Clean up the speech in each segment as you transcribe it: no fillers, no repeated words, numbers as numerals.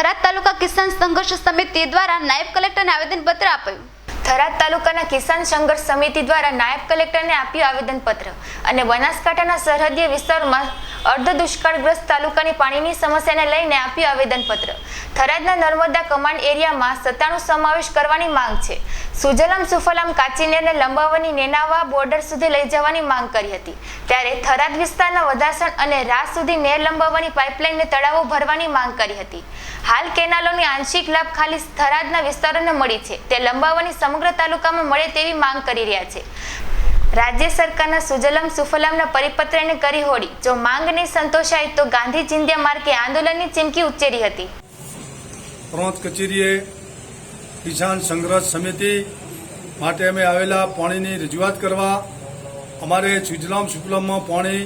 થરાદ તાલુકા કિસાન સંઘર્ષ સમિતિ દ્વારા નાયબ કલેક્ટરને આવેદનપત્ર આપ્યું। થરાદ તાલુકાના કિસાન સંઘર્ષ સમિતિ દ્વારા નાયબ કલેક્ટરને આપ્યું આવેદનપત્ર અને બનાસકાંઠાના સરહદીય વિસ્તારોમાં અર્ધ દુષ્કાળગ્રસ્ત તાલુકાની પાણીની સમસ્યાને લઈને આપ્યું આવેદનપત્ર। થરાદના નર્મદા કમાન્ડ એરિયામાં 97 સમાવેશ કરવાની માંગ છે। સુજલામ સુફલામ કાચીનેરને લંબાવવાની નેનાવા બોર્ડર સુધી લઈ જવાની માંગ કરી હતી। ત્યારે થરાદ વિસ્તારના વધાસણ અને રાસ સુધી નેર લંબાવવાની પાઇપલાઇનને તળાવો ભરવાની માંગ કરી હતી। હાલ કેનાલોની આંશિક લાભ ખાલી થરાદના વિસ્તારોને મળી છે, તે લંબાવવાની સમગ્ર તાલુકામાં મળે તેવી માંગ કરી રહ્યા છે। રાજ્ય સરકારના સુજલામ સુફલામના પરિપત્રને કરી હોડી, જો માંગ નહીં સંતોષાય તો ગાંધી ચિંધ્યા માર્ગે આંદોલનની ચીમકી ઉચ્ચારી હતી। પ્રાંત કચેરીએ કિસાન સંઘર્ષ સમિતિ માટે અમે આવેલા પાણીની રજૂઆત કરવા। અમારે સુજલામ સુફલામમાં પાણી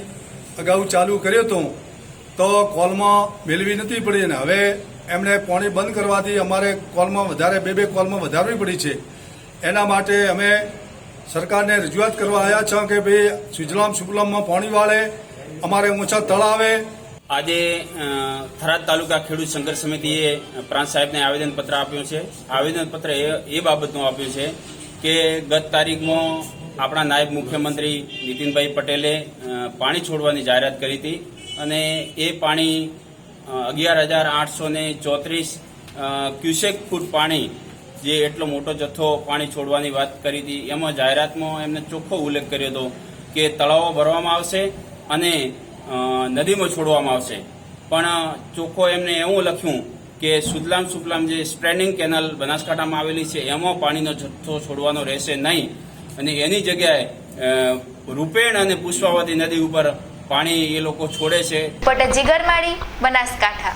અગાઉ ચાલુ કર્યું હતું તો કોલમાં મેળવી નથી પડી અને હવે એમણે પાણી બંધ કરવાથી અમારે કોલમાં વધારે બે કોલમાં વધારવી પડી છે। એના માટે અમે સરકારને રજૂઆત કરવા આવ્યા છે કે ભાઈ સુજલામ સુફલામમાં પાણી વાળે, અમારે ઊંચા તળાવે। આજે થરાદ તાલુકા ખેડૂત સંઘર્ષ સમિતિએ પ્રાંત સાહેબને આવેદનપત્ર આપ્યું છે। આવેદનપત્ર એ બાબતનું આપ્યું છે કે ગત તારીખમાં આપણા નાયબ મુખ્યમંત્રી નીતિનભાઈ પટેલે પાણી છોડવાની જાહેરાત કરી હતી અને એ પાણી 11,834 ક્યુસેક ફૂટ પાણી, જે એટલો મોટો જથ્થો પાણી છોડવાની વાત કરી હતી, એમાં જાહેરાતમાં એમને ચોખ્ખો ઉલ્લેખ કર્યો હતો કે તળાવો ભરવામાં આવશે અને નદીમાં છોડવામાં આવશે। પણ ચોખ્ખો એમને એવું લખ્યું કે સુજલામ સુફલામ જે સ્પ્રેડિંગ કેનાલ બનાસકાંઠામાં આવેલી છે એમાં પાણીનો જથ્થો છોડવાનો રહેશે નહીં અને એની જગ્યાએ રૂપેણ અને પુષ્પાવતી નદી ઉપર પાણી એ લોકો છોડે છે। જીગરમાળી, બનાસકાંઠા।